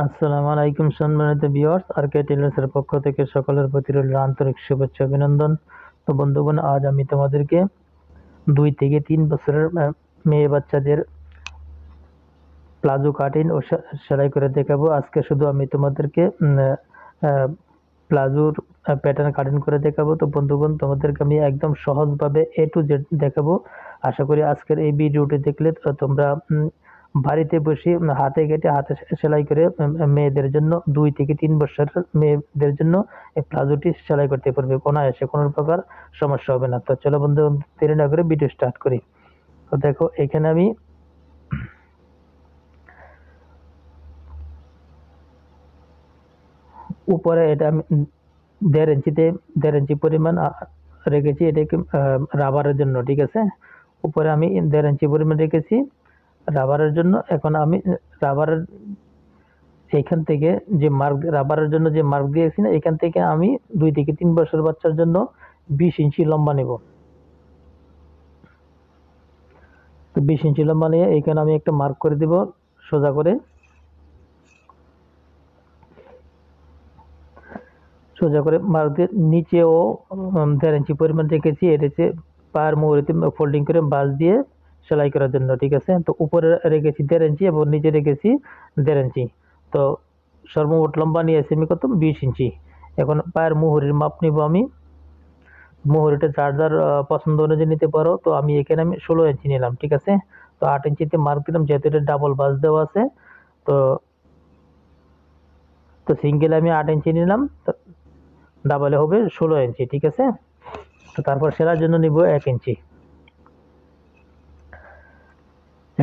আসসালামু আলাইকুম সম্মানিত ভিউয়ার্স, আরকে টেলার্সের পক্ষ থেকে সকলের প্রতি রইল আন্তরিক শুভেচ্ছা অভিনন্দন। তো বন্ধুগণ, আজ আমি তোমাদেরকে 2 থেকে 3 বছরের মেয়ে বাচ্চাদের প্লাজো কাটিং ও সেলাই করে দেখাবো। আজকে শুধু আমি তোমাদেরকে প্লাজোর প্যাটার্ন কাটিং করে দেখাবো। তো বন্ধুগণ, তোমাদেরকে আমি একদম সহজভাবে A to Z দেখাবো। আশা করি আজকের এই ভিডিওটি দেখলে তোমরা বাড়িতে বসে হাতে কেটে হাতে সেলাই করে মেয়েদের জন্য 2 থেকে 3 বছরের মেয়েদের জন্য এই প্লাজোটি সেলাই করতে পারবে, অনায়াসে, কোনো প্রকার সমস্যা হবে না। তো চলো বন্ধু, দেরি না করে ভিডিও স্টার্ট করি। তো দেখো, এখানে আমি উপরে এটা আমি 1.5 ইঞ্চি পরিমাণ রেখেছি, এটাকে রাবারের জন্য, ঠিক আছে। উপরে আমি 1.5 ইঞ্চি পরিমাণ রেখেছি রাবারের জন্য। এখন আমি রাবারের এইখান থেকে যে মার্ক, রাবারের জন্য যে মার্ক দিয়েছি না, এখান থেকে আমি 2 থেকে 3 বছর বাচ্চার জন্য 20 ইঞ্চি লম্বা নেব। তো 20 ইঞ্চি লম্বা নিয়ে এখানে আমি একটা মার্ক করে দেব সোজা করে। মার্ক দিয়ে নিচেও 1.5 ইঞ্চি পরিমাণ রেখেছি, এটা হচ্ছে পায়ের মুহুরিতে ফোল্ডিং করে বাঁশ দিয়ে সেলাই করার জন্য, ঠিক আছে। তো উপরে রেখেছি 1.5 ইঞ্চি এবং নিচে রেখেছি 1.5 ইঞ্চি। তো সর্বমোট লম্বা নিয়েছি আমি কত, 20 ইঞ্চি। এখন পায়ের মুহুরির মাপ নিব আমি। মুহুরিটা যার যার পছন্দ অনুযায়ী নিতে পারো। তো আমি এখানে 16 ইঞ্চি নিলাম, ঠিক আছে। তো 8 ইঞ্চিতে মার্ক দিলাম, যেহেতু এটা ডাবল বাঁশ দেওয়া আছে। তো তো সিঙ্গেল আমি 8 ইঞ্চি নিলাম, ডাবলে হবে 16 ইঞ্চি, ঠিক আছে। তো তারপর সেলার জন্য নিব 1 ইঞ্চি।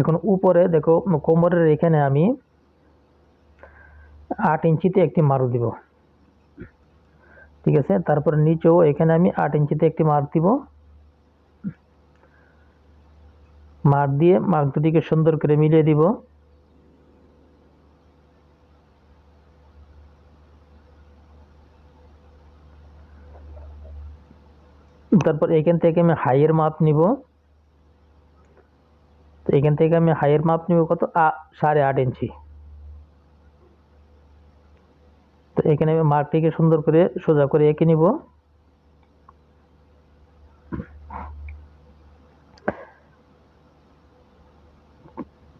এখন উপরে দেখো, কোমরের এখানে আমি 8 ইঞ্চিতে একটি মার্ক দিব, ঠিক আছে। তারপর নিচেও এখানে আমি 8 ইঞ্চিতে একটি মার্ক দিব। মার্ক দিয়ে মার্ক দুটিকে সুন্দর করে মিলিয়ে দিব। তারপর এখান থেকে আমি হাইয়ের মাপ নিব। তো এখান থেকে আমি হাইয়ের মাপ নিব কত, 8.5 ইঞ্চি। তো এখানে আমি মার্কটিকে সুন্দর করে সোজা করে এঁকে নিব।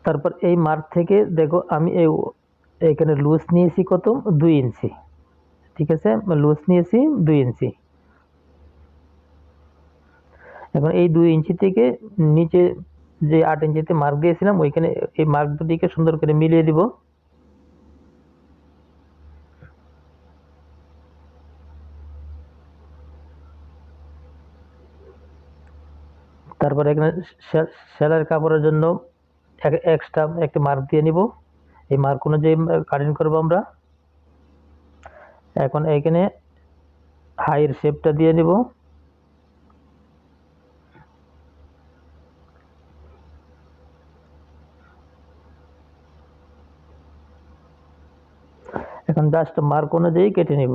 তারপর এই মার্ক থেকে দেখো, আমি এখানে লুজ নিয়েছি কত, 2 ইঞ্চি, ঠিক আছে। লুজ নিয়েছি 2 ইঞ্চি। এখন এই 2 ইঞ্চি থেকে নিচে যে 8 ইঞ্চিতে মার্ক দিয়েছিলাম, ওইখানে এই মার্ক দুটিকে সুন্দর করে মিলিয়ে দিব। তারপর এখানে সেলাইয়ের কাপড়ের জন্য এক্সট্রা একটা মার্ক দিয়ে নিব। এই মার্ক অনুযায়ী কাটিং করবো আমরা। এখন এখানে হাইয়ের শেপটা দিয়ে নিব। এখন জাস্ট মার্ক অনুযায়ী কেটে নিব।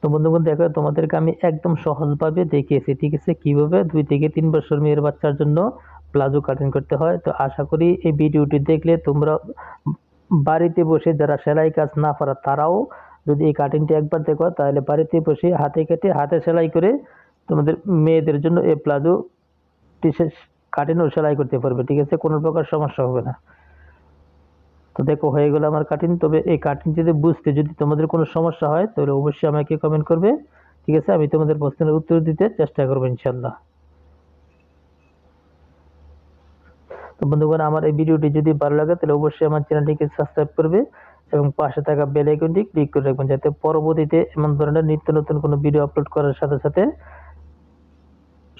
তো বন্ধুগণ, দেখো, তোমাদেরকে আমি একদম সহজভাবে দেখিয়েছি, ঠিক আছে, কিভাবে 2 থেকে 3 বছর মেয়ের বাচ্চার জন্য প্লাজো কাটিং করতে হয়। তো আশা করি এই ভিডিওটি দেখলে তোমরা বাড়িতে বসে, যারা সেলাই কাজ না পারা, তারাও যদি এই কাটিংটি একবার দেখো, তাহলে বাড়িতে বসে হাতে কেটে হাতে সেলাই করে তোমাদের মেয়েদের জন্য এই প্লাজো টি কাটিং ও সেলাই করতে পারবে, ঠিক আছে, কোনো প্রকার সমস্যা হবে না। তো দেখো, হয়ে গেল আমার কাটিং। তবে এই কাটিং যদি বুঝতে যদি তোমাদের কোনো সমস্যা হয়, তাহলে অবশ্যই আমাকে কমেন্ট করবে, ঠিক আছে। আমি তোমাদের প্রশ্নের উত্তর দিতে চেষ্টা করবো ইনশাল্লাহ। তো বন্ধুগণ, আমার এই ভিডিওটি যদি ভালো লাগে, তাহলে অবশ্যই আমার চ্যানেলটিকে সাবস্ক্রাইব করবে এবং পাশে থাকা বেল আইকনটি ক্লিক করে রাখবেন, যাতে পরবর্তীতে এমন ধরনের নিত্য নতুন কোনো ভিডিও আপলোড করার সাথে সাথে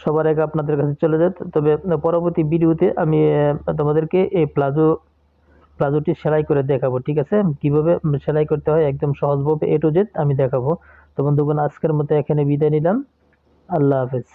সবার আগে আপনাদের কাছে চলে যায়। তবে পরবর্তী ভিডিওতে আমি তোমাদেরকে এই প্লাজোটি সেলাই করে দেখাবো, ঠিক আছে। কিভাবে সেলাই করতে হয় একদম সহজভাবে A to Z আমি দেখাবো। তো বন্ধুগণ, আজকের মতো এখানে বিদায় নিলাম। আল্লাহ হাফেজ।